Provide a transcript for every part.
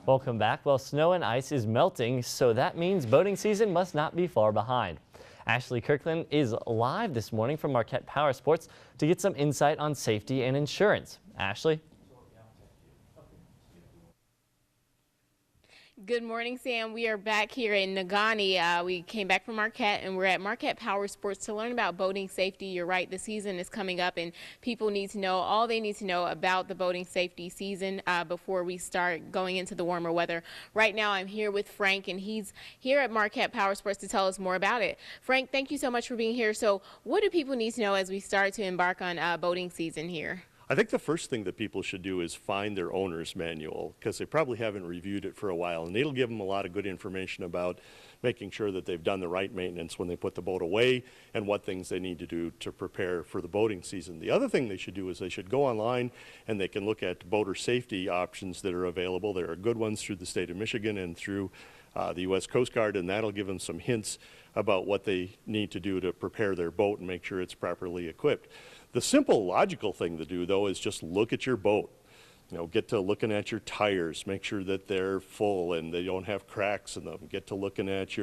Welcome back. Well, snow and ice is melting, so that means boating season must not be far behind. Ashley Kirkland is live this morning from Marquette Powersports to get some insight on safety and insurance. Ashley? Good morning, Sam. We are back here in Negaunee. We came back from Marquette, and we're at Marquette Powersports to learn about boating safety. You're right, the season is coming up, and people need to know all they need to know about the boating safety season before we start going into the warmer weather. Right now, I'm here with Frank, and he's here at Marquette Powersports to tell us more about it. Frank, thank you so much for being here. So what do people need to know as we start to embark on boating season here? I think the first thing that people should do is find their owner's manual, because they probably haven't reviewed it for a while, and it'll give them a lot of good information about making sure that they've done the right maintenance when they put the boat away and what things they need to do to prepare for the boating season. The other thing they should do is they should go online and they can look at boater safety options that are available. There are good ones through the state of Michigan and through the U.S. Coast Guard, and that'll give them some hints about what they need to do to prepare their boat and make sure it's properly equipped. The simple, logical thing to do, though, is just look at your boat. You know, get to looking at your tires, make sure that they're full and they don't have cracks in them. Get to looking at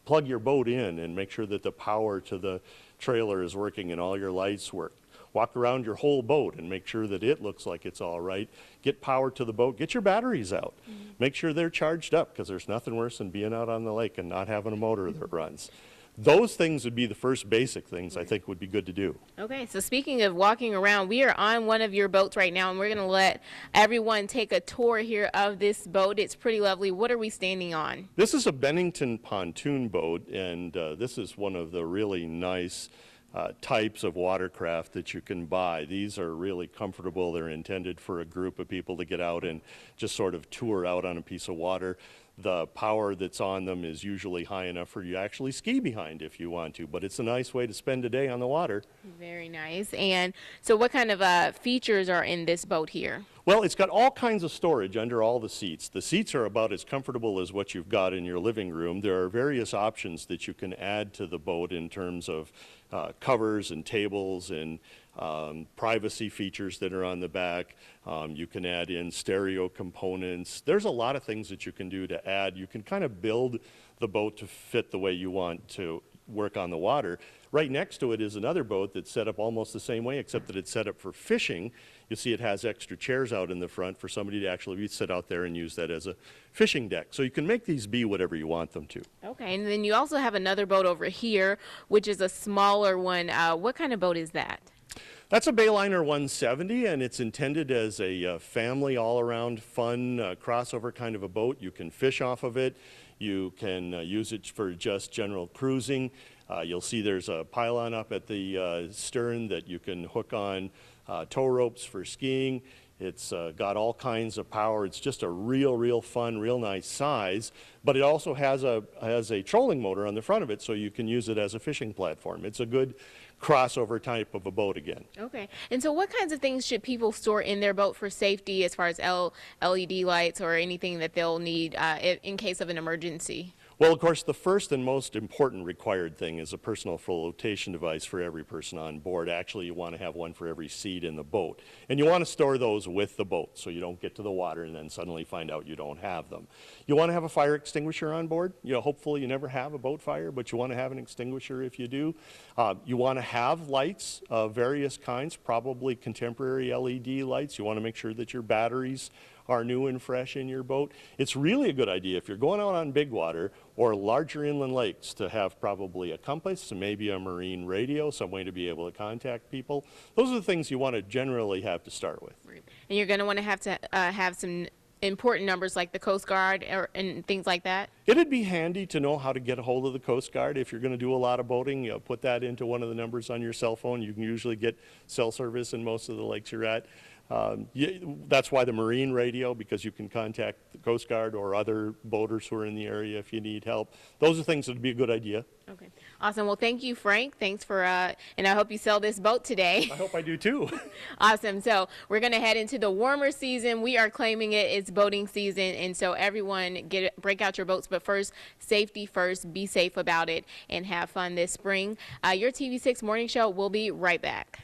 plug your boat in and make sure that the power to the trailer is working and all your lights work. Walk around your whole boat and make sure that it looks like it's all right. Get power to the boat. Get your batteries out. Make sure they're charged up, because there's nothing worse than being out on the lake and not having a motor that runs. Those things would be the first basic things I think would be good to do. Okay, so speaking of walking around, we are on one of your boats right now, and we're going to let everyone take a tour here of this boat. It's pretty lovely. What are we standing on? This is a Bennington pontoon boat, and this is one of the really nice types of watercraft that you can buy. These are really comfortable. They're intended for a group of people to get out and just sort of tour out on a piece of water. The power that's on them is usually high enough for you to actually ski behind if you want to, but it's a nice way to spend a day on the water. Very nice. And so what kind of features are in this boat here? Well, it's got all kinds of storage under all the seats. The seats are about as comfortable as what you've got in your living room. There are various options that you can add to the boat in terms of covers and tables and privacy features that are on the back. You can add in stereo components. There's a lot of things that you can do to add. You can kind of build the boat to fit the way you want to work on the water. Right next to it is another boat that's set up almost the same way, except that it's set up for fishing. You see it has extra chairs out in the front for somebody to actually sit out there and use that as a fishing deck. So you can make these be whatever you want them to. Okay, and then you also have another boat over here, which is a smaller one. What kind of boat is that? That's a Bayliner 170, and it's intended as a family, all-around fun crossover kind of a boat. You can fish off of it. You can use it for just general cruising. You'll see there's a pylon up at the stern that you can hook on tow ropes for skiing. It's got all kinds of power. It's just a real fun, real nice size, but it also has a trolling motor on the front of it, so you can use it as a fishing platform. It's a good crossover type of a boat again. Okay, and so what kinds of things should people store in their boat for safety, as far as LED lights or anything that they'll need in case of an emergency? Well, of course, the first and most important required thing is a personal flotation device for every person on board. Actually, you want to have one for every seat in the boat. And you want to store those with the boat so you don't get to the water and then suddenly find out you don't have them. You want to have a fire extinguisher on board. You know, hopefully you never have a boat fire, but you want to have an extinguisher if you do. You want to have lights of various kinds, probably contemporary LED lights. You want to make sure that your batteries are new and fresh in your boat. It's really a good idea if you're going out on big water or larger inland lakes to have probably a compass and maybe a marine radio, some way to be able to contact people. Those are the things you want to generally have to start with. Right. And you're going to want to have some important numbers like the Coast Guard and things like that? It'd be handy to know how to get a hold of the Coast Guard. If you're going to do a lot of boating, you know, put that into one of the numbers on your cell phone. You can usually get cell service in most of the lakes you're at. That's why the marine radio, because you can contact the Coast Guard or other boaters who are in the area if you need help. Those are things that would be a good idea. Okay, awesome. Well, thank you, Frank. Thanks for, and I hope you sell this boat today. I hope I do too. Awesome. So we're going to head into the warmer season. We are claiming it's boating season, and so everyone break out your boats, but first, safety first. Be safe about it and have fun this spring. Your TV6 morning show will be right back.